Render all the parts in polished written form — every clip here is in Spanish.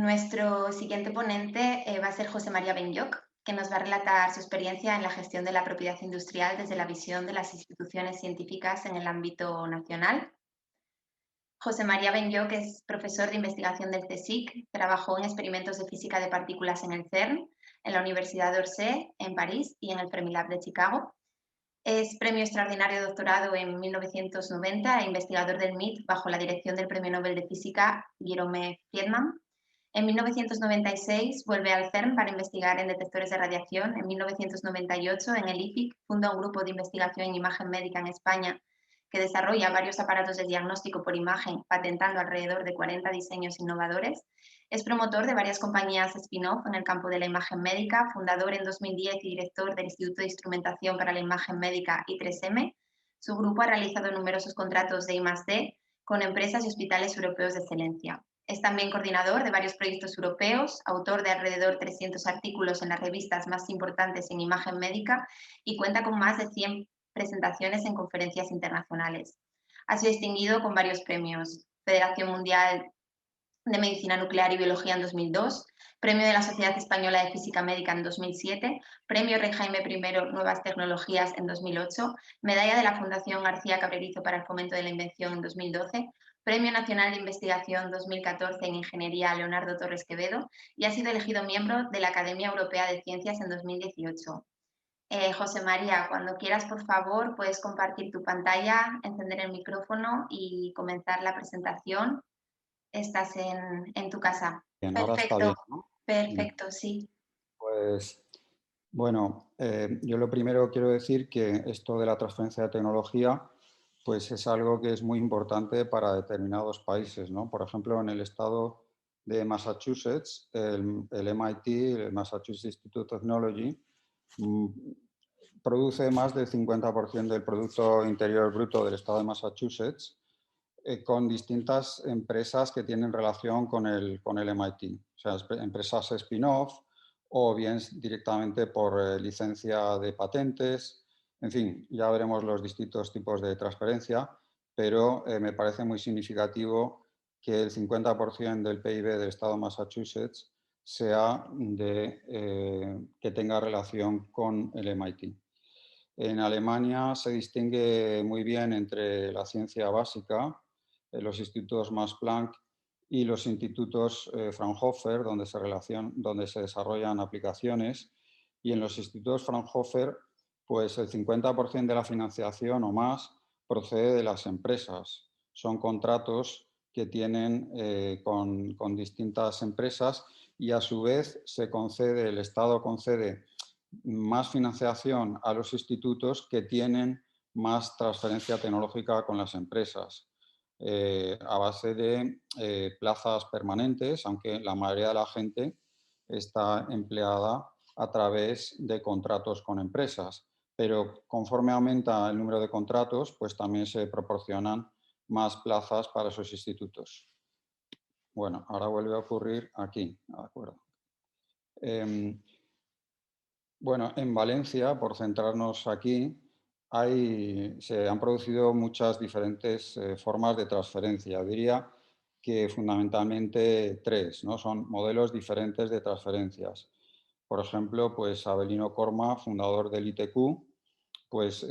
Nuestro siguiente ponente va a ser José María Benlloch, que nos va a relatar su experiencia en la gestión de la propiedad industrial desde la visión de las instituciones científicas en el ámbito nacional. José María Benlloch es profesor de investigación del CSIC, trabajó en experimentos de física de partículas en el CERN, en la Universidad d'Orsay, en París y en el Fermilab de Chicago. Es premio extraordinario de doctorado en 1990 e investigador del MIT bajo la dirección del Premio Nobel de Física Jerome Friedman. En 1996 vuelve al CERN para investigar en detectores de radiación. En 1998 en el IFIC funda un grupo de investigación en imagen médica en España que desarrolla varios aparatos de diagnóstico por imagen, patentando alrededor de 40 diseños innovadores. Es promotor de varias compañías spin-off en el campo de la imagen médica, fundador en 2010 y director del Instituto de Instrumentación para la Imagen Médica I3M. Su grupo ha realizado numerosos contratos de I+D con empresas y hospitales europeos de excelencia. Es también coordinador de varios proyectos europeos, autor de alrededor de 300 artículos en las revistas más importantes en imagen médica y cuenta con más de 100 presentaciones en conferencias internacionales. Ha sido distinguido con varios premios: Federación Mundial de Medicina Nuclear y Biología en 2002, Premio de la Sociedad Española de Física Médica en 2007, Premio Rey Jaime I Nuevas Tecnologías en 2008, Medalla de la Fundación García Cabrerizo para el Fomento de la Invención en 2012, Premio Nacional de Investigación 2014 en Ingeniería Leonardo Torres Quevedo y ha sido elegido miembro de la Academia Europea de Ciencias en 2018. José María, cuando quieras, por favor, puedes compartir tu pantalla, encender el micrófono y comenzar la presentación. Estás en tu casa. Bien, ahora está Perfecto, bien, ¿no? Bien, perfecto, sí. pues bueno, yo lo primero quiero decir que esto de la transferencia de tecnología, pues es algo que es muy importante para determinados países, ¿no? Por ejemplo, en el estado de Massachusetts, el MIT, el Massachusetts Institute of Technology, mm, produce más del 50% del Producto Interior Bruto del estado de Massachusetts, con distintas empresas que tienen relación con el MIT, o sea, empresas spin-off o bien directamente por licencia de patentes. En fin, ya veremos los distintos tipos de transferencia, pero me parece muy significativo que el 50% del PIB del estado de Massachusetts sea que tenga relación con el MIT. En Alemania se distingue muy bien entre la ciencia básica, los institutos Max Planck y los institutos Fraunhofer, donde se desarrollan aplicaciones. Y en los institutos Fraunhofer, pues el 50% de la financiación o más procede de las empresas. Son contratos que tienen con distintas empresas y a su vez el Estado concede más financiación a los institutos que tienen más transferencia tecnológica con las empresas, a base de plazas permanentes, aunque la mayoría de la gente está empleada a través de contratos con empresas. Pero conforme aumenta el número de contratos, pues también se proporcionan más plazas para esos institutos. Bueno, ahora vuelve a ocurrir aquí, ¿de acuerdo? Bueno, en Valencia, por centrarnos aquí, se han producido muchas diferentes formas de transferencia. Diría que fundamentalmente tres, ¿no? Son modelos diferentes de transferencias. Por ejemplo, pues Abelino Corma, fundador del ITQ, pues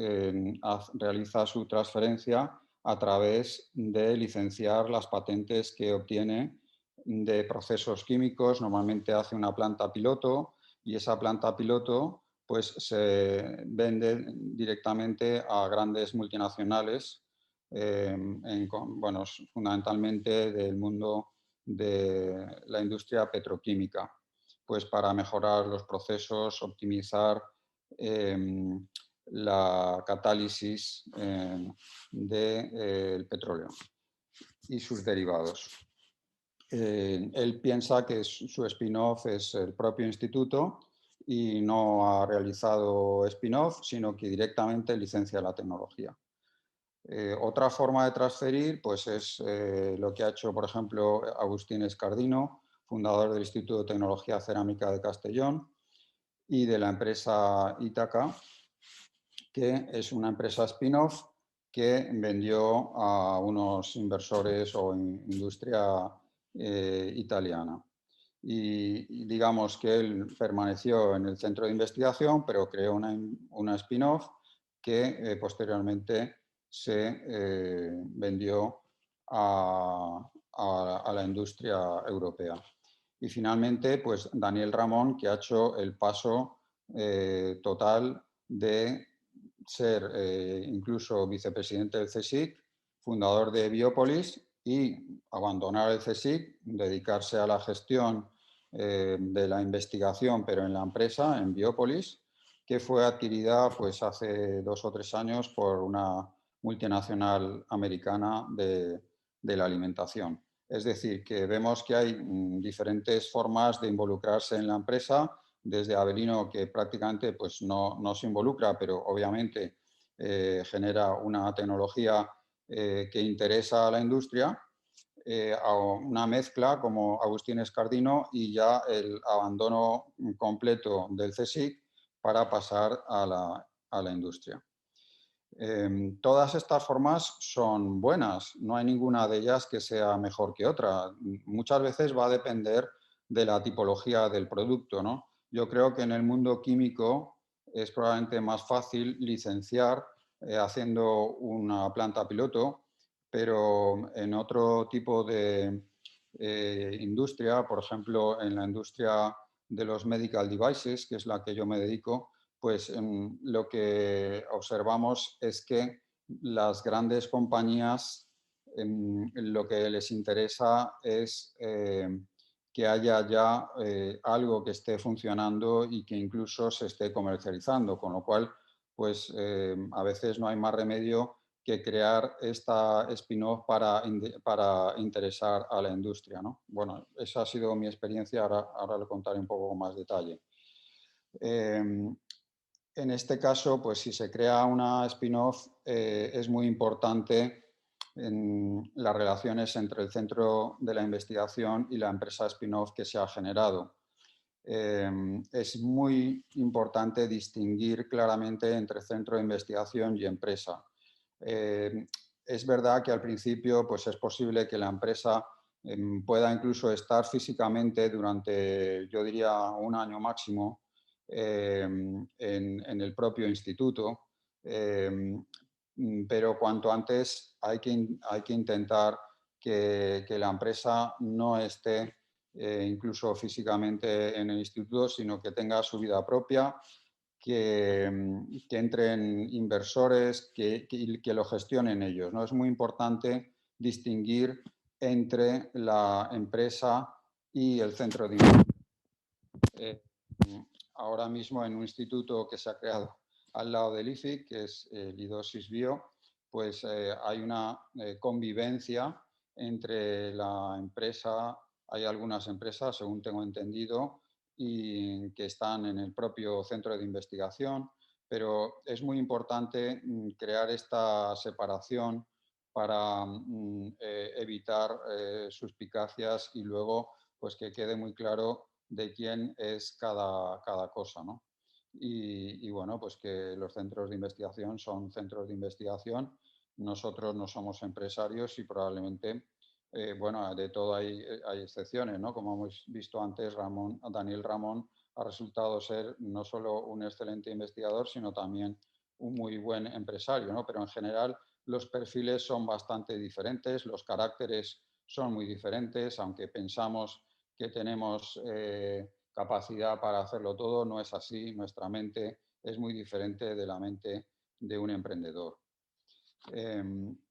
realiza su transferencia a través de licenciar las patentes que obtiene de procesos químicos. Normalmente hace una planta piloto y esa planta piloto pues se vende directamente a grandes multinacionales, bueno, fundamentalmente del mundo de la industria petroquímica, pues para mejorar los procesos, optimizar la catálisis del petróleo y sus derivados. Él piensa que su spin-off es el propio instituto y no ha realizado spin-off, sino que directamente licencia la tecnología. Otra forma de transferir pues es lo que ha hecho, por ejemplo, Agustín Escardino, fundador del Instituto de Tecnología Cerámica de Castellón y de la empresa Ítaca, que es una empresa spin-off que vendió a unos inversores o industria italiana. y digamos que él permaneció en el centro de investigación, pero creó una spin-off que posteriormente se vendió a la industria europea. Y finalmente, pues Daniel Ramón, que ha hecho el paso total de ser incluso vicepresidente del CSIC, fundador de Biopolis, y abandonar el CSIC, dedicarse a la gestión de la investigación, pero en la empresa, en Biopolis, que fue adquirida pues hace 2 o 3 años por una multinacional americana de la alimentación. Es decir, que vemos que hay diferentes formas de involucrarse en la empresa, desde Avelino, que prácticamente pues, no se involucra, pero obviamente genera una tecnología que interesa a la industria, a una mezcla como Agustín Escardino y ya el abandono completo del CSIC para pasar a la industria. Todas estas formas son buenas, no hay ninguna de ellas que sea mejor que otra. Muchas veces va a depender de la tipología del producto, ¿no? Yo creo que en el mundo químico es probablemente más fácil licenciar haciendo una planta piloto, pero en otro tipo de industria, por ejemplo, en la industria de los medical devices, que es la que yo me dedico, pues lo que observamos es que las grandes compañías lo que les interesa es que haya ya algo que esté funcionando y que incluso se esté comercializando, con lo cual pues a veces no hay más remedio que crear esta spin-off para interesar a la industria, ¿no? Bueno, esa ha sido mi experiencia, ahora le contaré un poco más detalle. En este caso, pues si se crea una spin-off, es muy importante en las relaciones entre el centro de la investigación y la empresa spin-off que se ha generado. Es muy importante distinguir claramente entre centro de investigación y empresa. Es verdad que al principio pues es posible que la empresa pueda incluso estar físicamente durante, yo diría, un año máximo en el propio instituto, pero cuanto antes hay que intentar que la empresa no esté incluso físicamente en el instituto, sino que tenga su vida propia, que entren inversores, que lo gestionen ellos, ¿no? Es muy importante distinguir entre la empresa y el centro de inversión. Ahora mismo en un instituto que se ha creado al lado del IFIC, que es el Idosis Bio, pues hay una convivencia entre la empresa, hay algunas empresas, según tengo entendido, y que están en el propio centro de investigación, pero es muy importante crear esta separación para evitar suspicacias y luego pues que quede muy claro de quién es cada cosa, ¿no? Y bueno, pues que los centros de investigación son centros de investigación. Nosotros no somos empresarios y probablemente, bueno, de todo hay excepciones, ¿no? Como hemos visto antes, Daniel Ramón ha resultado ser no solo un excelente investigador, sino también un muy buen empresario, ¿no? Pero en general los perfiles son bastante diferentes, los caracteres son muy diferentes, aunque pensamos que tenemos capacidad para hacerlo todo, no es así, nuestra mente es muy diferente de la mente de un emprendedor.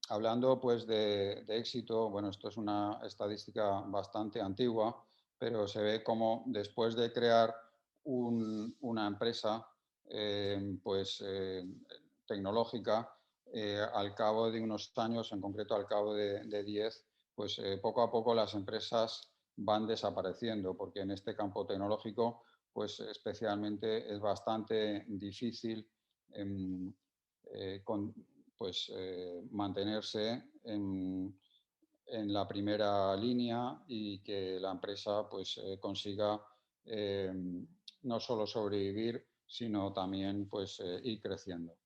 Hablando pues de éxito, bueno, esto es una estadística bastante antigua, pero se ve como después de crear una empresa tecnológica, al cabo de unos años, en concreto al cabo de 10, pues poco a poco las empresas van desapareciendo, porque en este campo tecnológico, pues especialmente es bastante difícil mantenerse la primera línea y que la empresa pues, consiga no solo sobrevivir, sino también pues, ir creciendo.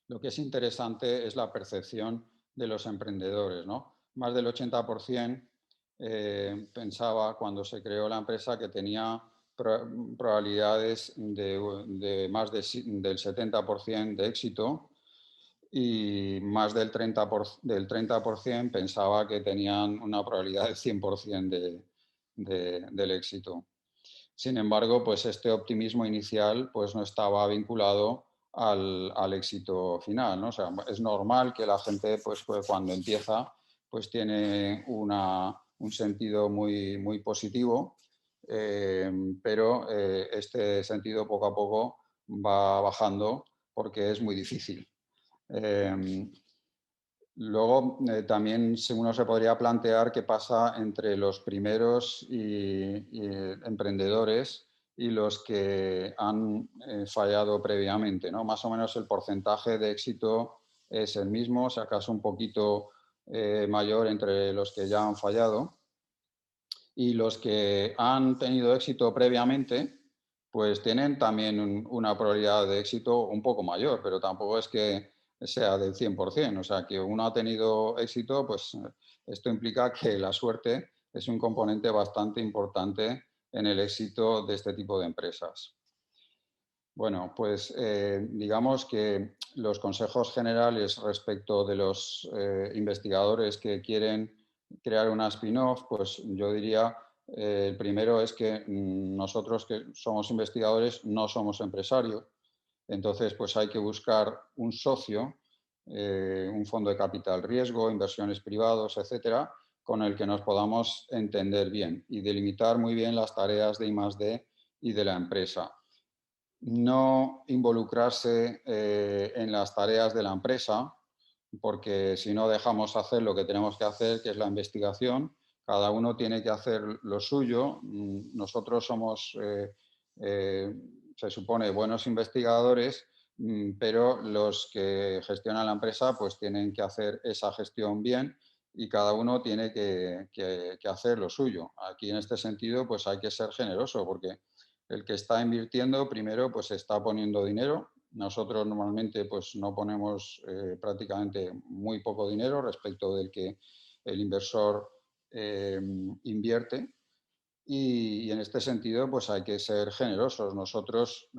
Lo que es interesante es la percepción de los emprendedores, ¿no? Más del 80% pensaba cuando se creó la empresa que tenía probabilidades de más del 70% de éxito, y más del 30% pensaba que tenían una probabilidad del 100% del éxito. Sin embargo, pues este optimismo inicial pues no estaba vinculado al éxito final, ¿no? O sea, es normal que la gente pues cuando empieza pues tiene un sentido muy positivo, pero este sentido poco a poco va bajando porque es muy difícil. Luego, también uno se podría plantear qué pasa entre los primeros y emprendedores y los que han fallado previamente, ¿no? Más o menos el porcentaje de éxito es el mismo, si acaso un poquito mayor entre los que ya han fallado. Y los que han tenido éxito previamente, pues tienen también una probabilidad de éxito un poco mayor, pero tampoco es que sea del 100%. O sea, que uno ha tenido éxito, pues esto implica que la suerte es un componente bastante importante en el éxito de este tipo de empresas. Bueno, pues digamos que los consejos generales respecto de los investigadores que quieren crear una spin-off, pues yo diría, el primero es que nosotros que somos investigadores no somos empresarios, entonces pues hay que buscar un socio, un fondo de capital riesgo, inversiones privados, etcétera, con el que nos podamos entender bien y delimitar muy bien las tareas de I+D y de la empresa. No involucrarse en las tareas de la empresa, porque si no dejamos hacer lo que tenemos que hacer, que es la investigación. Cada uno tiene que hacer lo suyo. Nosotros somos, se supone, buenos investigadores, pero los que gestionan la empresa pues tienen que hacer esa gestión bien y cada uno tiene que hacer lo suyo. Aquí en este sentido pues hay que ser generoso porque el que está invirtiendo primero pues está poniendo dinero. Nosotros normalmente pues no ponemos prácticamente muy poco dinero respecto del que el inversor invierte y en este sentido pues hay que ser generosos. Nosotros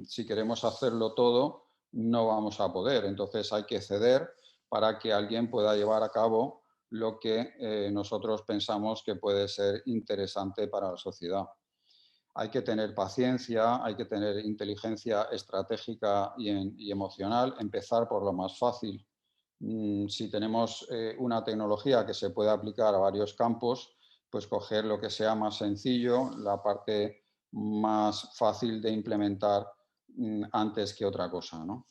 si queremos hacerlo todo no vamos a poder, entonces hay que ceder para que alguien pueda llevar a cabo lo que nosotros pensamos que puede ser interesante para la sociedad. Hay que tener paciencia, hay que tener inteligencia estratégica y emocional, empezar por lo más fácil. Si tenemos una tecnología que se puede aplicar a varios campos, pues coger lo que sea más sencillo, la parte más fácil de implementar antes que otra cosa, ¿no?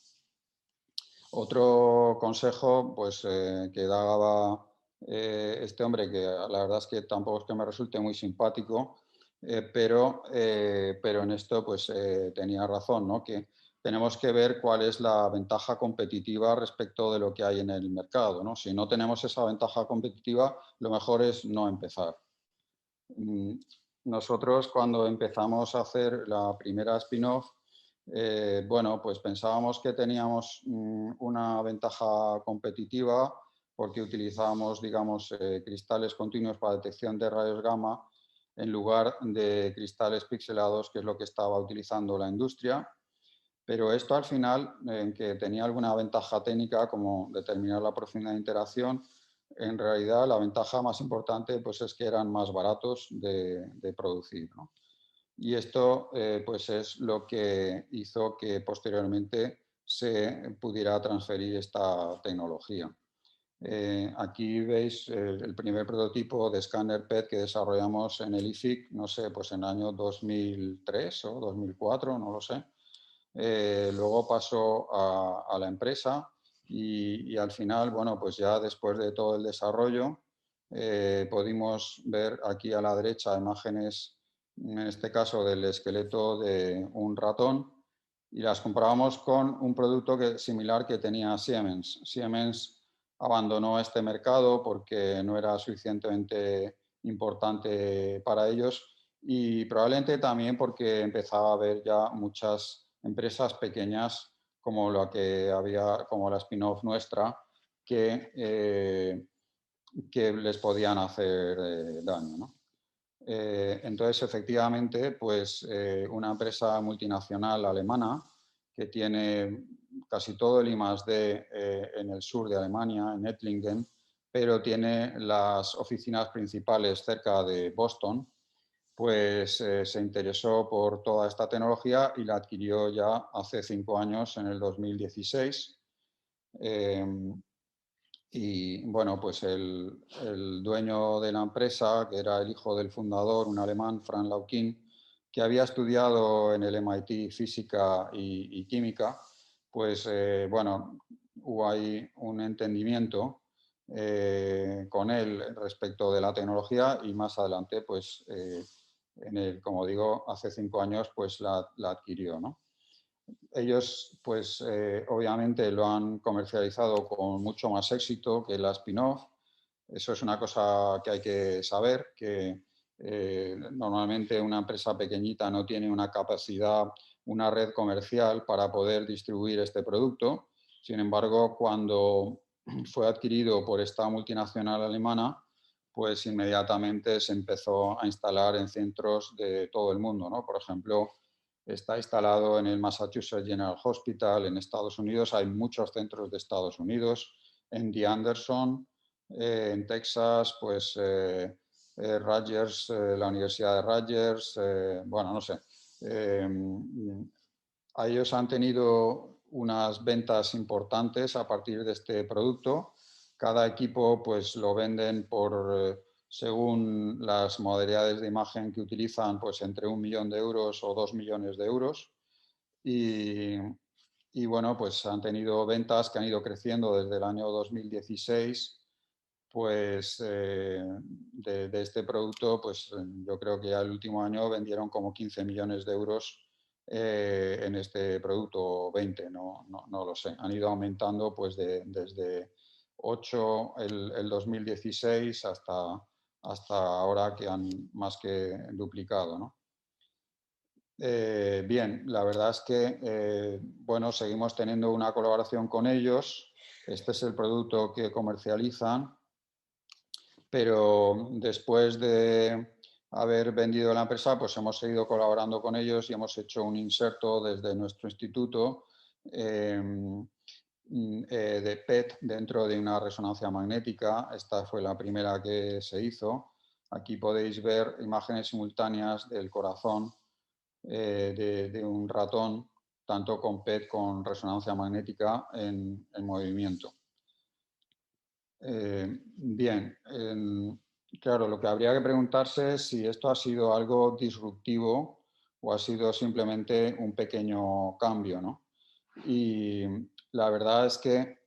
Otro consejo pues, que daba este hombre, que la verdad es que tampoco es que me resulte muy simpático, pero en esto pues, tenía razón, ¿no? Que tenemos que ver cuál es la ventaja competitiva respecto de lo que hay en el mercado, ¿no? Si no tenemos esa ventaja competitiva, lo mejor es no empezar. Mm, Nosotros cuando empezamos a hacer la primera spin-off, bueno, pues pensábamos que teníamos una ventaja competitiva porque utilizábamos, digamos, cristales continuos para detección de rayos gamma en lugar de cristales pixelados, que es lo que estaba utilizando la industria. Pero esto al final, en que tenía alguna ventaja técnica, como determinar la profundidad de interacción, en realidad la ventaja más importante pues, es que eran más baratos de producir, ¿no? Y esto pues es lo que hizo que posteriormente se pudiera transferir esta tecnología. Aquí veis el primer prototipo de escáner PET que desarrollamos en el IFIC, no sé, pues en el año 2003 o 2004, no lo sé. Luego pasó a la empresa y al final, bueno, pues ya después de todo el desarrollo, pudimos ver aquí a la derecha imágenes, en este caso del esqueleto de un ratón, y las comparábamos con un producto similar que tenía Siemens. Siemens abandonó este mercado porque no era suficientemente importante para ellos y probablemente también porque empezaba a haber ya muchas empresas pequeñas como la que había, como la spin-off nuestra, que que les podían hacer daño, ¿no? Entonces, efectivamente, pues una empresa multinacional alemana que tiene casi todo el I+D en el sur de Alemania, en Ettlingen, pero tiene las oficinas principales cerca de Boston, pues se interesó por toda esta tecnología y la adquirió ya hace 5 años, en el 2016. Y bueno, pues el dueño de la empresa, que era el hijo del fundador, un alemán, Frank Laukin, que había estudiado en el MIT física y química, pues bueno, hubo ahí un entendimiento con él respecto de la tecnología y más adelante, pues como digo, hace 5 años, pues la adquirió, ¿no? Ellos, pues obviamente lo han comercializado con mucho más éxito que la spin-off. Eso es una cosa que hay que saber, que normalmente una empresa pequeñita no tiene una capacidad, una red comercial para poder distribuir este producto. Sin embargo, cuando fue adquirido por esta multinacional alemana, pues inmediatamente se empezó a instalar en centros de todo el mundo, ¿no? Por ejemplo, está instalado en el Massachusetts General Hospital en Estados Unidos. Hay muchos centros de Estados Unidos. En The Anderson, en Texas, pues Rutgers, la Universidad de Rutgers, bueno, no sé. Ellos han tenido unas ventas importantes a partir de este producto. Cada equipo pues lo venden por, según las modalidades de imagen que utilizan, pues entre 1 millón de euros o 2 millones de euros. Y, y bueno, pues han tenido ventas que han ido creciendo desde el año 2016, pues de este producto, pues yo creo que ya el último año vendieron como 15 millones de euros en este producto, 20, no lo sé. Han ido aumentando pues desde 8 el 2016 hasta ahora, que han más que duplicado, ¿no? Bien, la verdad es que, bueno, seguimos teniendo una colaboración con ellos. Este es el producto que comercializan, pero después de haber vendido la empresa, pues hemos seguido colaborando con ellos y hemos hecho un inserto desde nuestro instituto de PET dentro de una resonancia magnética. Esta fue la primera que se hizo. Aquí podéis ver imágenes simultáneas del corazón de un ratón, tanto con PET con resonancia magnética en movimiento. Bien, claro, lo que habría que preguntarse es si esto ha sido algo disruptivo o ha sido simplemente un pequeño cambio, ¿no? Y la verdad es que,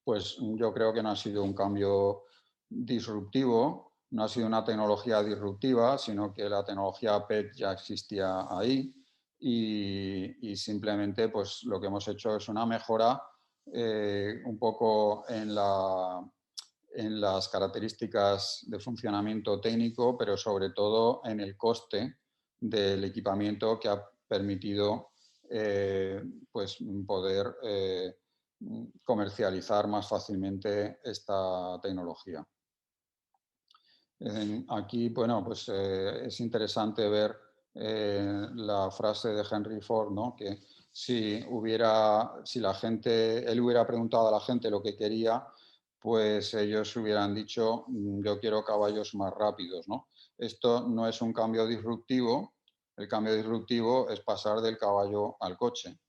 pues yo creo que no ha sido un cambio disruptivo, no ha sido una tecnología disruptiva, sino que la tecnología PET ya existía ahí y simplemente, pues lo que hemos hecho es una mejora un poco en las características de funcionamiento técnico, pero sobre todo en el coste del equipamiento, que ha permitido pues poder comercializar más fácilmente esta tecnología. Aquí, bueno, pues es interesante ver la frase de Henry Ford, ¿no? Que si él hubiera preguntado a la gente lo que quería, pues ellos hubieran dicho, yo quiero caballos más rápidos, ¿no? Esto no es un cambio disruptivo. El cambio disruptivo es pasar del caballo al coche.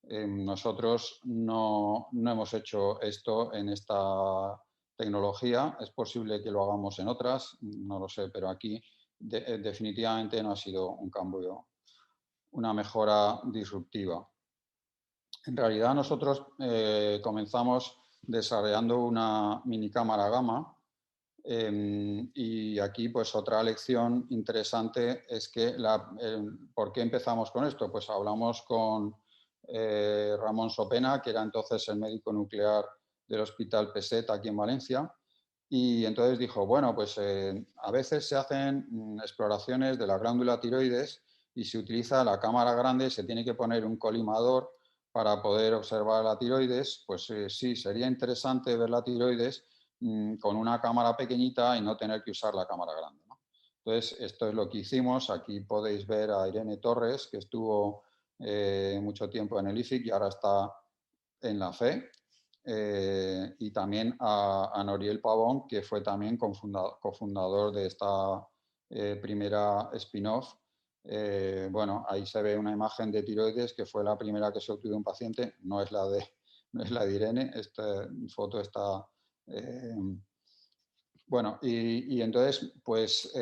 Nosotros no hemos hecho esto en esta tecnología. Es posible que lo hagamos en otras, no lo sé, pero aquí definitivamente no ha sido un cambio, una mejora disruptiva. En realidad nosotros comenzamos desarrollando una mini cámara gamma y aquí pues otra lección interesante es que ¿por qué empezamos con esto? Pues hablamos con Ramón Sopena, que era entonces el médico nuclear del Hospital Peset aquí en Valencia, y entonces dijo, bueno, pues a veces se hacen exploraciones de la glándula tiroides y se utiliza la cámara grande, se tiene que poner un colimador para poder observar la tiroides. Pues sí, sería interesante ver la tiroides, con una cámara pequeñita y no tener que usar la cámara grande, ¿no? Entonces, esto es lo que hicimos. Aquí podéis ver a Irene Torres, que estuvo mucho tiempo en el IFIC y ahora está en la FE, y también a Noriel Pavón, que fue también cofundador de esta primera spin-off. Bueno, ahí se ve una imagen de tiroides que fue la primera que se obtuvo un paciente, no es la de Irene, esta foto está... bueno, y entonces, pues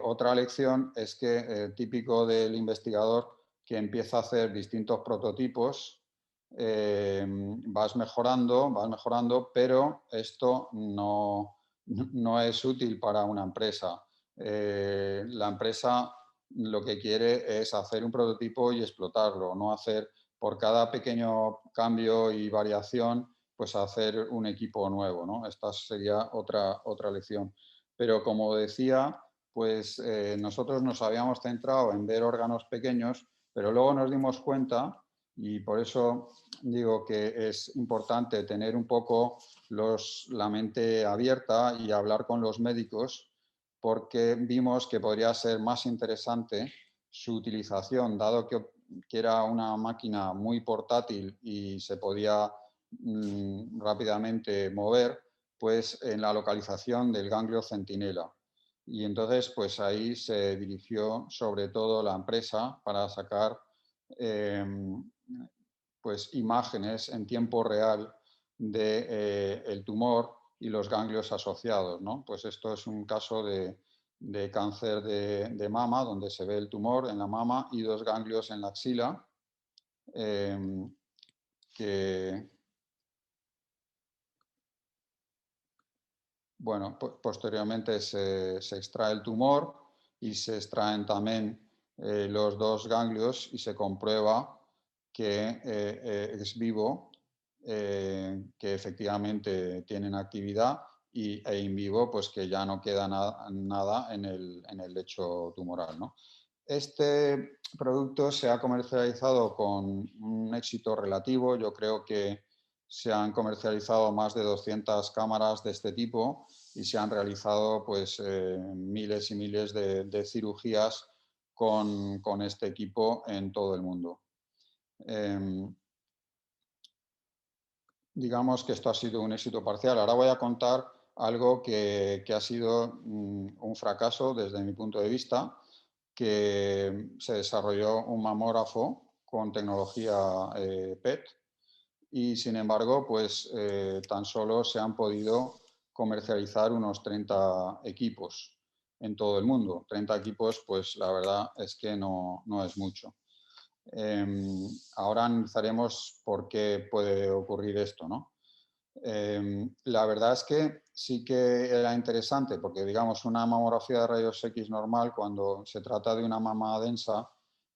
otra lección es que típico del investigador que empieza a hacer distintos prototipos, vas mejorando, pero esto no es útil para una empresa. La empresa lo que quiere es hacer un prototipo y explotarlo, no hacer por cada pequeño cambio y variación, pues hacer un equipo nuevo, ¿no? Esta sería otra lección. Pero como decía, pues nosotros nos habíamos centrado en ver órganos pequeños, pero luego nos dimos cuenta, y por eso digo que es importante tener un poco la mente abierta y hablar con los médicos, porque vimos que podría ser más interesante su utilización, dado que era una máquina muy portátil y se podía rápidamente mover, pues en la localización del ganglio centinela. Y entonces, pues ahí se dirigió sobre todo la empresa para sacar pues imágenes en tiempo real de el tumor y los ganglios asociados, ¿no? Pues esto es un caso de cáncer de mama, donde se ve el tumor en la mama y dos ganglios en la axila, que, bueno, posteriormente se extrae el tumor y se extraen también los dos ganglios y se comprueba que es vivo, que efectivamente tienen actividad e in vivo, pues que ya no queda nada en el lecho tumoral, ¿no? Este producto se ha comercializado con un éxito relativo. Yo creo que se han comercializado más de 200 cámaras de este tipo y se han realizado pues, miles y miles de cirugías con este equipo en todo el mundo. Digamos que esto ha sido un éxito parcial. Ahora voy a contar algo que ha sido un fracaso desde mi punto de vista, que se desarrolló un mamógrafo con tecnología PET y sin embargo pues tan solo se han podido comercializar unos 30 equipos en todo el mundo. 30 equipos pues la verdad es que no es mucho. Ahora analizaremos por qué puede ocurrir esto, ¿no? La verdad es que sí que era interesante porque, digamos, una mamografía de rayos X normal, cuando se trata de una mama densa,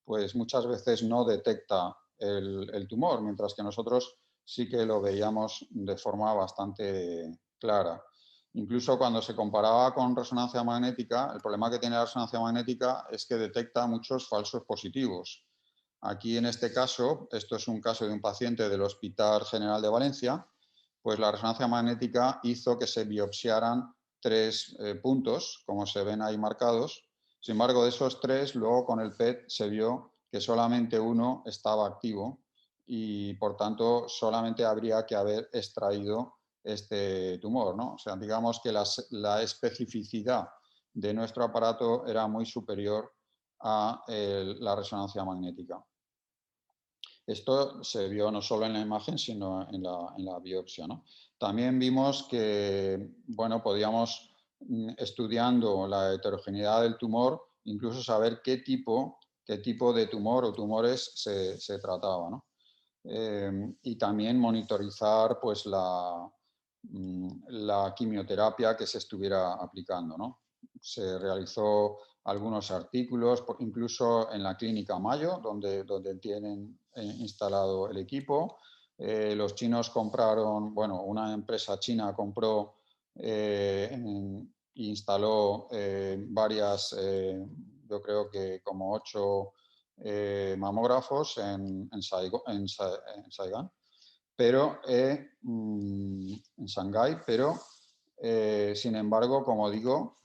pues muchas veces no detecta el tumor, mientras que nosotros sí que lo veíamos de forma bastante clara. Incluso cuando se comparaba con resonancia magnética, el problema que tiene la resonancia magnética es que detecta muchos falsos positivos. Aquí, en este caso, esto es un caso de un paciente del Hospital General de Valencia, pues la resonancia magnética hizo que se biopsiaran 3 puntos, como se ven ahí marcados. Sin embargo, de esos 3, luego con el PET se vio que solamente uno estaba activo y, por tanto, solamente habría que haber extraído este tumor, ¿no? O sea, digamos que la especificidad de nuestro aparato era muy superior a la resonancia magnética. Esto se vio no solo en la imagen, sino en la biopsia, ¿no? También vimos que, bueno, podíamos, estudiando la heterogeneidad del tumor, incluso saber qué tipo de tumor o tumores se trataba, ¿no? Y también monitorizar pues, la quimioterapia que se estuviera aplicando, ¿no? Se realizó algunos artículos, incluso en la clínica Mayo, donde tienen instalado el equipo. Los chinos compraron, bueno, una empresa china compró e instaló varias, yo creo que como 8 mamógrafos en Saigon, pero en Shanghái, pero Sin embargo, como digo,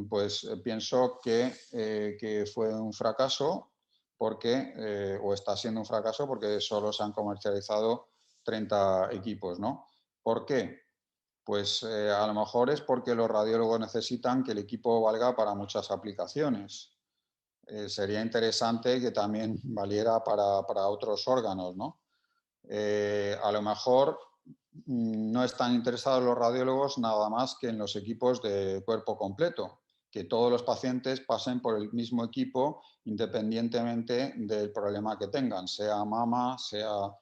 pues pienso que fue un fracaso porque, o está siendo un fracaso porque solo se han comercializado 30 equipos, ¿no? ¿Por qué? Pues a lo mejor es porque los radiólogos necesitan que el equipo valga para muchas aplicaciones. Sería interesante que también valiera para otros órganos, ¿no? A lo mejor no están interesados los radiólogos nada más que en los equipos de cuerpo completo, que todos los pacientes pasen por el mismo equipo independientemente del problema que tengan, sea mama, sea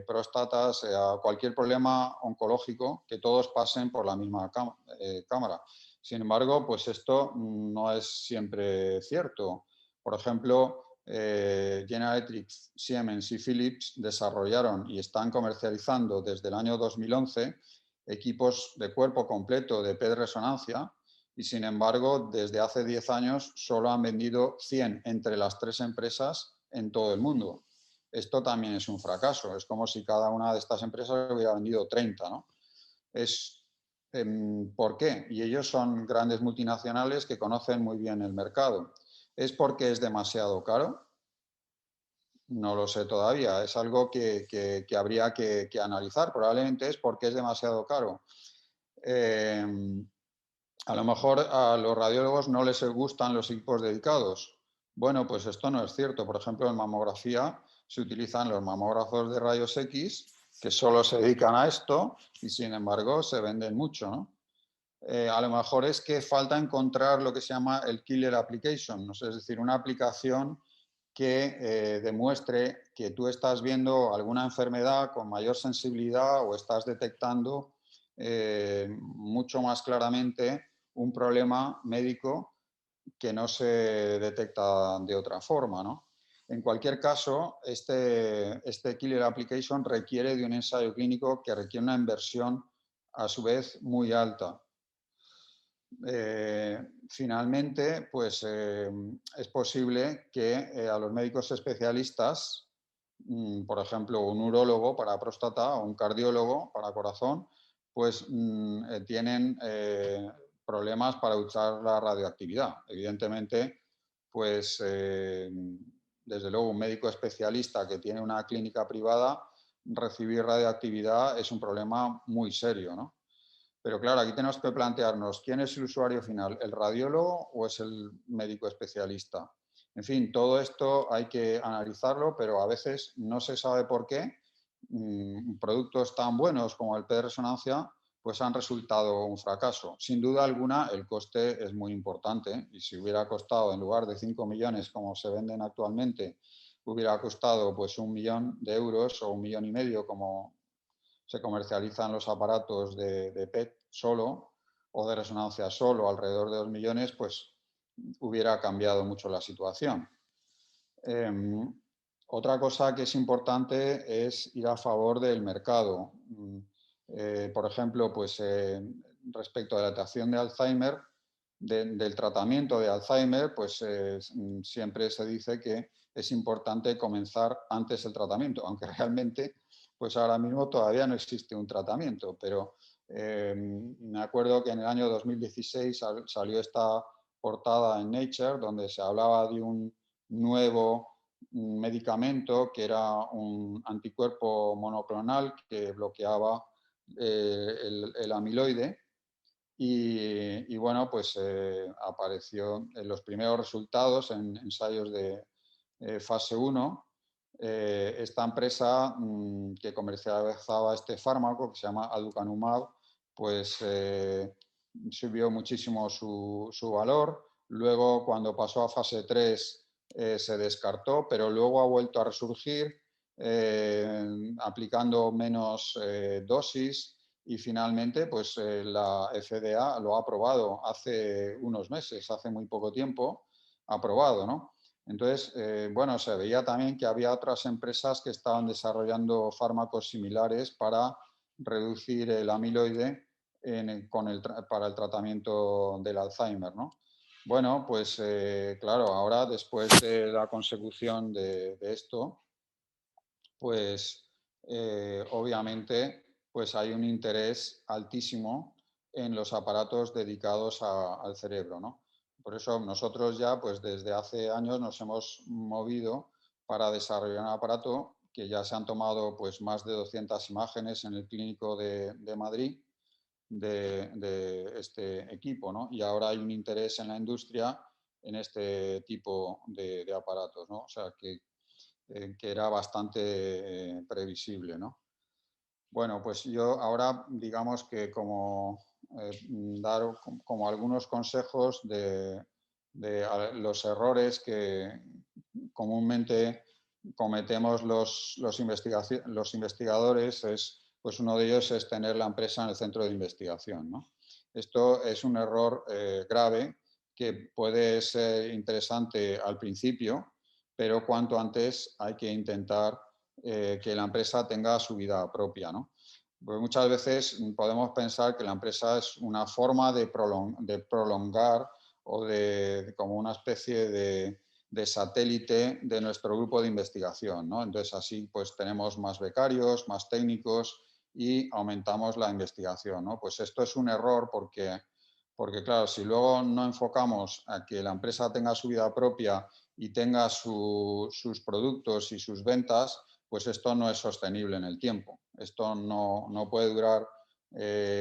próstata, sea cualquier problema oncológico, que todos pasen por la misma cámara. Sin embargo, pues esto no es siempre cierto. Por ejemplo, General Electric, Siemens y Philips desarrollaron y están comercializando desde el año 2011 equipos de cuerpo completo de PET resonancia y, sin embargo, desde hace 10 años solo han vendido 100 entre las 3 empresas en todo el mundo. Esto también es un fracaso. Es como si cada una de estas empresas hubiera vendido 30, ¿no? ¿Por qué? Y ellos son grandes multinacionales que conocen muy bien el mercado. ¿Es porque es demasiado caro? No lo sé todavía. Es algo que habría que analizar. Probablemente es porque es demasiado caro. Eh, a lo mejor a los radiólogos no les gustan los equipos dedicados. Bueno, pues esto no es cierto. Por ejemplo, en mamografía se utilizan los mamógrafos de rayos X que solo se dedican a esto y, sin embargo, se venden mucho, ¿no? A lo mejor es que falta encontrar lo que se llama el killer application, ¿no? Es decir, una aplicación que demuestre que tú estás viendo alguna enfermedad con mayor sensibilidad o estás detectando mucho más claramente un problema médico que no se detecta de otra forma, ¿no? En cualquier caso, este killer application requiere de un ensayo clínico que requiere una inversión a su vez muy alta. Finalmente, pues es posible que a los médicos especialistas, por ejemplo, un urólogo para próstata o un cardiólogo para corazón, pues tienen problemas para usar la radioactividad. Evidentemente, pues desde luego un médico especialista que tiene una clínica privada, recibir radioactividad es un problema muy serio, ¿no? Pero claro, aquí tenemos que plantearnos quién es el usuario final, el radiólogo o es el médico especialista. En fin, todo esto hay que analizarlo, pero a veces no se sabe por qué productos tan buenos como el PET de resonancia pues han resultado un fracaso. Sin duda alguna, el coste es muy importante y si hubiera costado, en lugar de 5 millones como se venden actualmente, hubiera costado pues 1 millón de euros o 1,5 millones como se comercializan los aparatos de PET solo o de resonancia solo alrededor de 2 millones, pues hubiera cambiado mucho la situación. Otra cosa que es importante es ir a favor del mercado. Por ejemplo, pues respecto a la detección de Alzheimer, del tratamiento de Alzheimer, pues siempre se dice que es importante comenzar antes el tratamiento, aunque realmente pues ahora mismo todavía no existe un tratamiento, pero me acuerdo que en el año 2016 salió esta portada en Nature donde se hablaba de un nuevo medicamento que era un anticuerpo monoclonal que bloqueaba el amiloide y bueno, pues apareció en los primeros resultados en ensayos de fase 1. Esta empresa que comercializaba este fármaco, que se llama aducanumab, pues subió muchísimo su valor. Luego, cuando pasó a fase 3, se descartó, pero luego ha vuelto a resurgir aplicando menos dosis y finalmente pues la FDA lo ha aprobado hace unos meses, hace muy poco tiempo, aprobado, ¿no? Entonces, bueno, se veía también que había otras empresas que estaban desarrollando fármacos similares para reducir el amiloide para el tratamiento del Alzheimer, ¿no? Bueno, pues claro, ahora después de la consecución de esto, pues obviamente pues hay un interés altísimo en los aparatos dedicados al cerebro, ¿no? Por eso nosotros ya, pues desde hace años nos hemos movido para desarrollar un aparato que ya se han tomado pues más de 200 imágenes en el Clínico de Madrid de este equipo, ¿no? Y ahora hay un interés en la industria en este tipo de aparatos, ¿no? O sea, que era bastante previsible, ¿no? Bueno, pues yo ahora digamos que dar como algunos consejos de los errores que comúnmente cometemos los investigadores, pues uno de ellos es tener la empresa en el centro de investigación, ¿no? Esto es un error grave que puede ser interesante al principio, pero cuanto antes hay que intentar que la empresa tenga su vida propia, ¿no? Pues muchas veces podemos pensar que la empresa es una forma de prolongar o como una especie de satélite de nuestro grupo de investigación, ¿no? Entonces así pues tenemos más becarios, más técnicos y aumentamos la investigación, ¿no? Pues esto es un error porque claro, si luego no enfocamos a que la empresa tenga su vida propia y tenga sus productos y sus ventas, pues esto no es sostenible en el tiempo. Esto no puede durar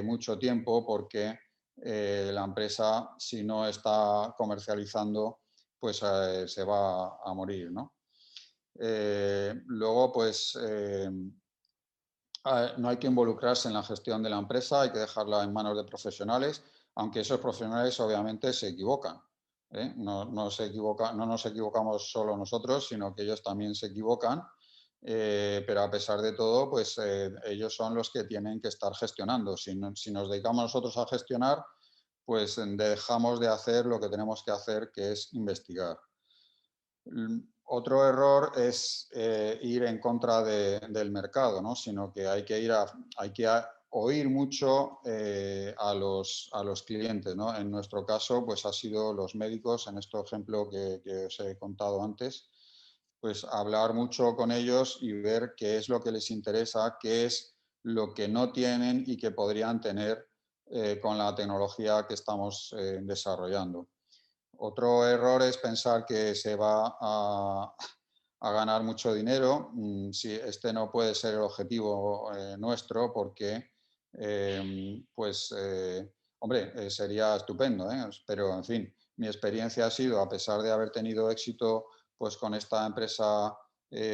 mucho tiempo porque la empresa, si no está comercializando, pues se va a morir, ¿no? Luego, pues no hay que involucrarse en la gestión de la empresa, hay que dejarla en manos de profesionales, aunque esos profesionales obviamente se equivocan. ¿Eh? No nos equivocamos solo nosotros, sino que ellos también se equivocan, pero a pesar de todo, pues ellos son los que tienen que estar gestionando. Si nos dedicamos nosotros a gestionar, pues dejamos de hacer lo que tenemos que hacer, que es investigar. Otro error es ir en contra del mercado, ¿no? Sino que hay que oír mucho a los clientes, ¿no? En nuestro caso, pues ha sido los médicos, en este ejemplo que os he contado antes, pues hablar mucho con ellos y ver qué es lo que les interesa, qué es lo que no tienen y que podrían tener con la tecnología que estamos desarrollando. Otro error es pensar que se va a ganar mucho dinero. Si este no puede ser el objetivo nuestro porque, hombre, sería estupendo, ¿eh? Pero, en fin, mi experiencia ha sido, a pesar de haber tenido éxito pues, con esta empresa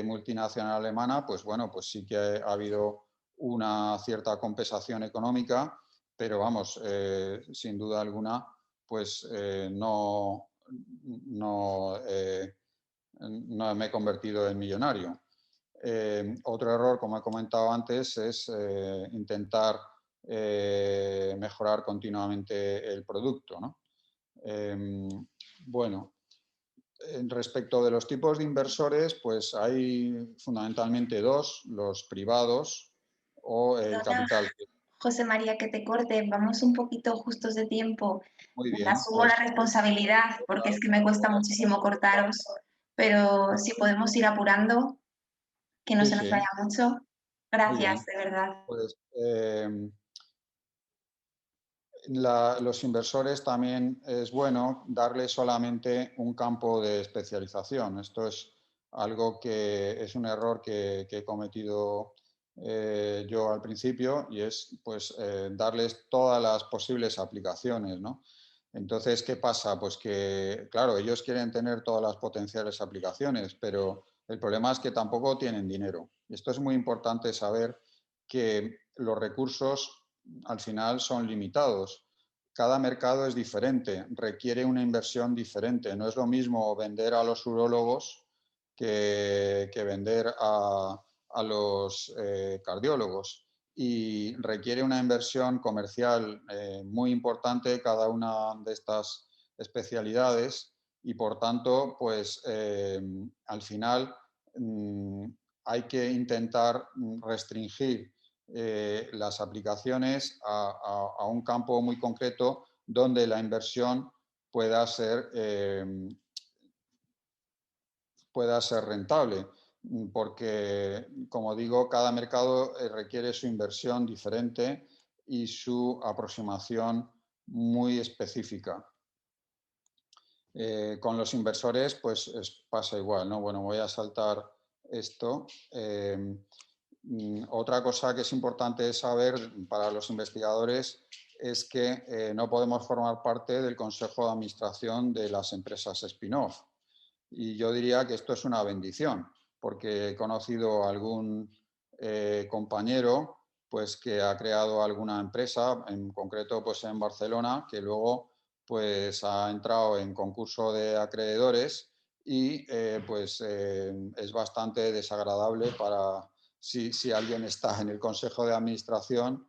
multinacional alemana, pues bueno, pues sí que ha habido una cierta compensación económica, pero vamos, sin duda alguna, pues no me he convertido en millonario. Otro error, como he comentado antes, es intentar mejorar continuamente el producto, ¿no? Bueno, respecto de los tipos de inversores, pues hay fundamentalmente dos, los privados o el Perdona, capital. José María, que te corte, vamos un poquito justos de tiempo. Muy Me bien, asumo la pues responsabilidad porque es que me cuesta muchísimo cortaros, pero si podemos ir apurando, que no sí, se nos vaya sí, mucho. muy Gracias, bien. de verdad. Pues los inversores también es bueno darle solamente un campo de especialización. Esto es algo que es un error que he cometido yo al principio y es pues darles todas las posibles aplicaciones, ¿no? Entonces, ¿qué pasa? Pues que, claro, ellos quieren tener todas las potenciales aplicaciones, pero el problema es que tampoco tienen dinero. Esto es muy importante saber que los recursos al final son limitados. Cada mercado es diferente, requiere una inversión diferente. No es lo mismo vender a los urólogos que vender a los cardiólogos. Y requiere una inversión comercial muy importante cada una de estas especialidades y por tanto, pues al final hay que intentar restringir las aplicaciones a un campo muy concreto donde la inversión pueda ser, pueda ser rentable. porque, como digo, cada mercado requiere su inversión diferente y su aproximación muy específica. Con los inversores, pues pasa igual, ¿no? Bueno, voy a saltar esto. Otra cosa que es importante saber para los investigadores es que no podemos formar parte del consejo de administración de las empresas spin-off. Y yo diría que esto es una bendición, porque he conocido a algún compañero pues, que ha creado alguna empresa, en concreto pues, en Barcelona, que luego pues, ha entrado en concurso de acreedores y es bastante desagradable para si alguien está en el consejo de administración,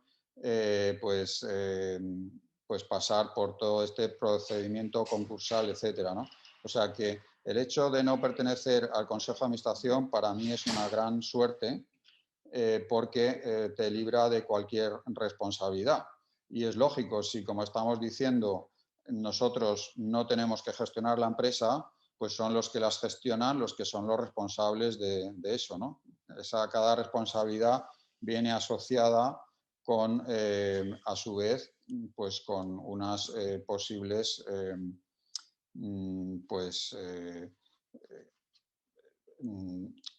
pues pasar por todo este procedimiento concursal, etcétera, ¿no? O sea que el hecho de no pertenecer al Consejo de Administración para mí es una gran suerte porque te libra de cualquier responsabilidad. Y es lógico, si como estamos diciendo, nosotros no tenemos que gestionar la empresa, pues son los que las gestionan los que son los responsables de eso, ¿no? Cada responsabilidad viene asociada con, a su vez, pues con unas posibles pues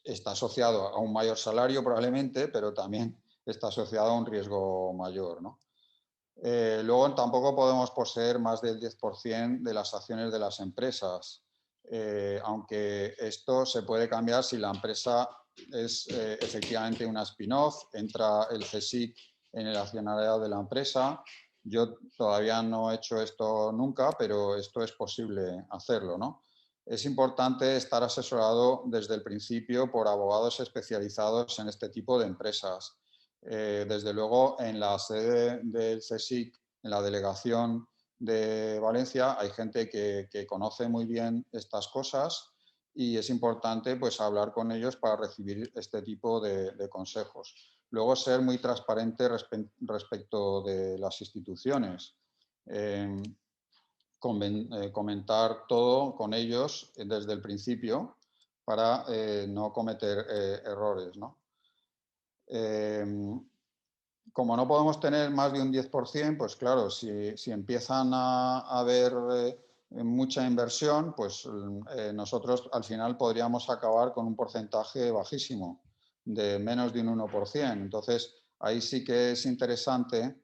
está asociado a un mayor salario probablemente, pero también está asociado a un riesgo mayor, ¿no? Luego tampoco podemos poseer más del 10% de las acciones de las empresas, aunque esto se puede cambiar si la empresa es efectivamente una spin-off, entra el CSIC en el accionariado de la empresa. Yo todavía no he hecho esto nunca, pero esto es posible hacerlo, ¿no? Es importante estar asesorado desde el principio por abogados especializados en este tipo de empresas. Desde luego, en la sede del CSIC, en la delegación de Valencia, hay gente que conoce muy bien estas cosas y es importante pues, hablar con ellos para recibir este tipo de consejos. Luego, ser muy transparente respecto de las instituciones. Comentar todo con ellos desde el principio para no cometer errores, ¿no? Como no podemos tener más de un 10%, pues claro, si empiezan a haber mucha inversión, pues nosotros al final podríamos acabar con un porcentaje bajísimo, de menos de un 1%. Entonces, ahí sí que es interesante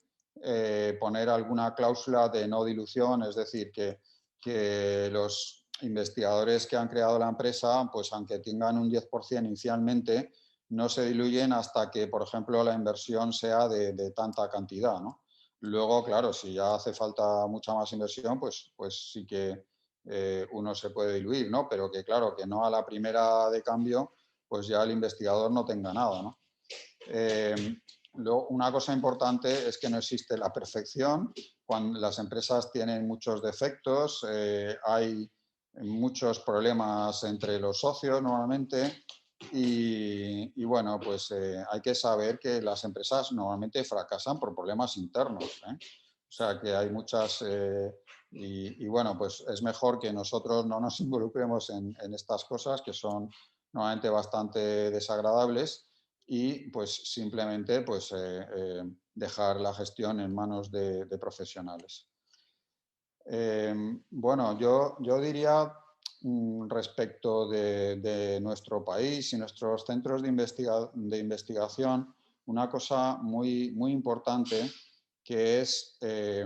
poner alguna cláusula de no dilución, es decir, que los investigadores que han creado la empresa, pues aunque tengan un 10% inicialmente, no se diluyen hasta que, por ejemplo, la inversión sea de tanta cantidad, ¿no? Luego, claro, si ya hace falta mucha más inversión, pues sí que uno se puede diluir, ¿no? Pero que, claro, que no a la primera de cambio, pues ya el investigador no tenga nada, ¿no? Luego, una cosa importante es que no existe la perfección. Cuando las empresas tienen muchos defectos, hay muchos problemas entre los socios normalmente y bueno, pues hay que saber que las empresas normalmente fracasan por problemas internos, ¿eh? O sea que hay muchas y bueno, pues es mejor que nosotros no nos involucremos en estas cosas que son normalmente bastante desagradables y pues simplemente pues dejar la gestión en manos de profesionales. Bueno, yo diría respecto de nuestro país y nuestros centros de investigación, una cosa muy importante que es que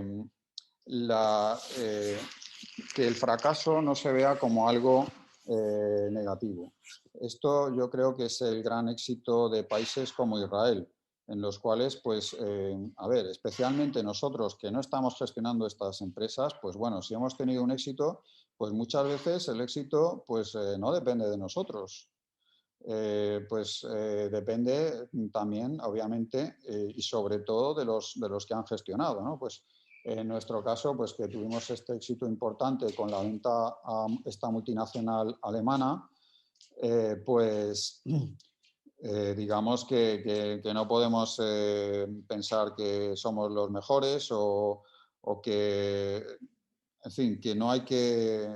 el fracaso no se vea como algo negativo. Esto yo creo que es el gran éxito de países como Israel, en los cuales, pues, a ver, especialmente nosotros que no estamos gestionando estas empresas, pues bueno, si hemos tenido un éxito, pues muchas veces el éxito pues no depende de nosotros. Depende también, obviamente, y sobre todo de los que han gestionado, ¿no? Pues en nuestro caso, pues que tuvimos este éxito importante con la venta a esta multinacional alemana, pues digamos que no podemos pensar que somos los mejores o que, en fin, que no hay que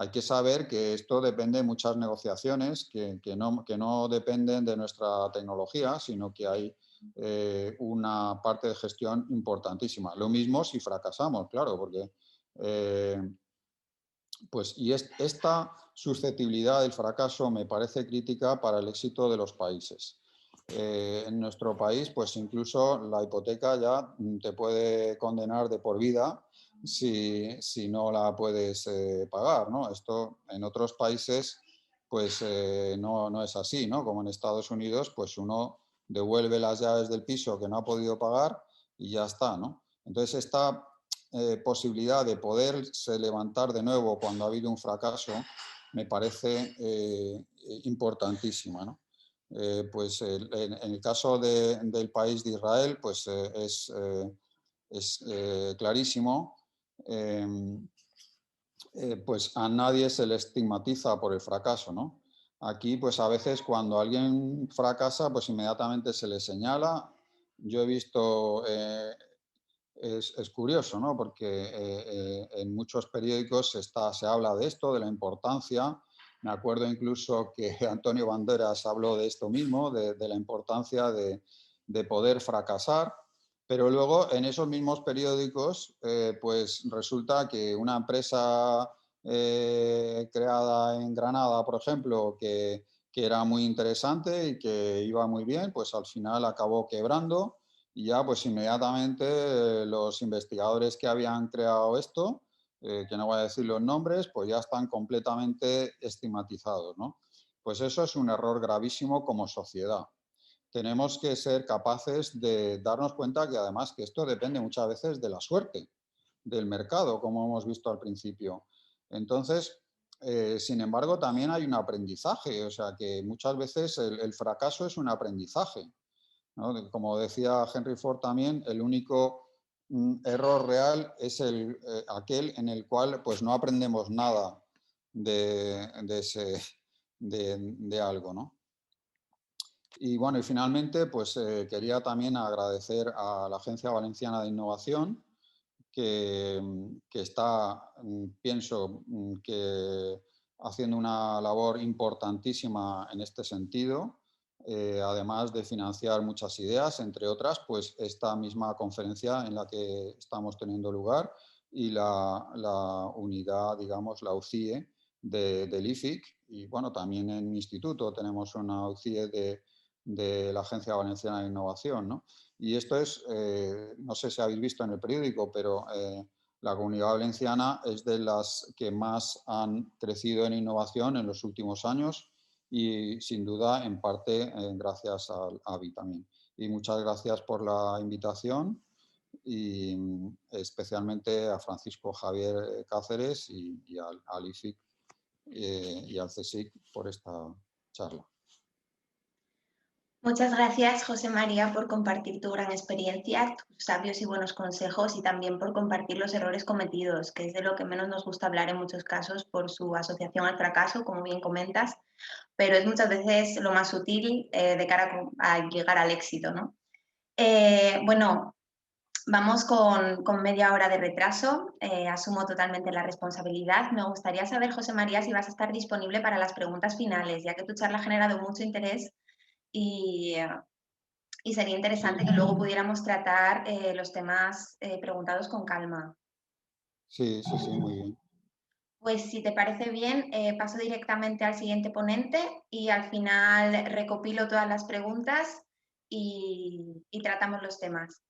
hay que saber que esto depende de muchas negociaciones que no dependen de nuestra tecnología, sino que hay una parte de gestión importantísima. Lo mismo si fracasamos, claro, porque pues, esta susceptibilidad del fracaso me parece crítica para el éxito de los países. En nuestro país, pues incluso la hipoteca ya te puede condenar de por vida si no la puedes pagar, ¿no? Esto en otros países, pues no es así, ¿no? Como en Estados Unidos, pues uno devuelve las llaves del piso que no ha podido pagar y ya está, ¿no? Entonces, esta posibilidad de poderse levantar de nuevo cuando ha habido un fracaso me parece importantísima, ¿no? Pues en el caso del país de Israel, pues es clarísimo. Eh, pues a nadie se le estigmatiza por el fracaso, ¿no? Aquí, pues a veces cuando alguien fracasa, pues inmediatamente se le señala. Yo he visto es curioso, ¿no? Porque en muchos periódicos se habla de esto, de la importancia. Me acuerdo incluso que Antonio Banderas habló de esto mismo, de la importancia de poder fracasar, pero luego en esos mismos periódicos, pues resulta que una empresa creada en Granada, por ejemplo, que era muy interesante y que iba muy bien, pues al final acabó quebrando y ya pues inmediatamente los investigadores que habían creado esto, que no voy a decir los nombres, pues ya están completamente estigmatizados, ¿no? Pues eso es un error gravísimo como sociedad. Tenemos que ser capaces de darnos cuenta que además que esto depende muchas veces de la suerte, del mercado, como hemos visto al principio. Entonces, sin embargo, también hay un aprendizaje, o sea que muchas veces el fracaso es un aprendizaje, ¿no? Como decía Henry Ford también, el único error real es aquel en el cual pues, no aprendemos nada de algo, ¿no? Y bueno, y finalmente, pues quería también agradecer a la Agencia Valenciana de Innovación, que está, pienso, que haciendo una labor importantísima en este sentido, además de financiar muchas ideas, entre otras, pues esta misma conferencia en la que estamos teniendo lugar y la unidad, digamos, la UCIE del IFIC. Y bueno, también en mi instituto tenemos una UCIE de la Agencia Valenciana de Innovación, ¿no? Y esto es, no sé si habéis visto en el periódico, pero la Comunidad Valenciana es de las que más han crecido en innovación en los últimos años y sin duda en parte gracias al AVI también. Y muchas gracias por la invitación y especialmente a Francisco Javier Cáceres y al IFIC y al CSIC por esta charla. Muchas gracias, José María, por compartir tu gran experiencia, tus sabios y buenos consejos y también por compartir los errores cometidos, que es de lo que menos nos gusta hablar en muchos casos por su asociación al fracaso, como bien comentas, pero es muchas veces lo más útil de cara a llegar al éxito, ¿no? Bueno, vamos con media hora de retraso, asumo totalmente la responsabilidad. Me gustaría saber, José María, si vas a estar disponible para las preguntas finales, ya que tu charla ha generado mucho interés y sería interesante Sí, que luego pudiéramos tratar los temas preguntados con calma. sí, sí, sí, muy bien. Pues si te parece bien, paso directamente al siguiente ponente y al final recopilo todas las preguntas y tratamos los temas.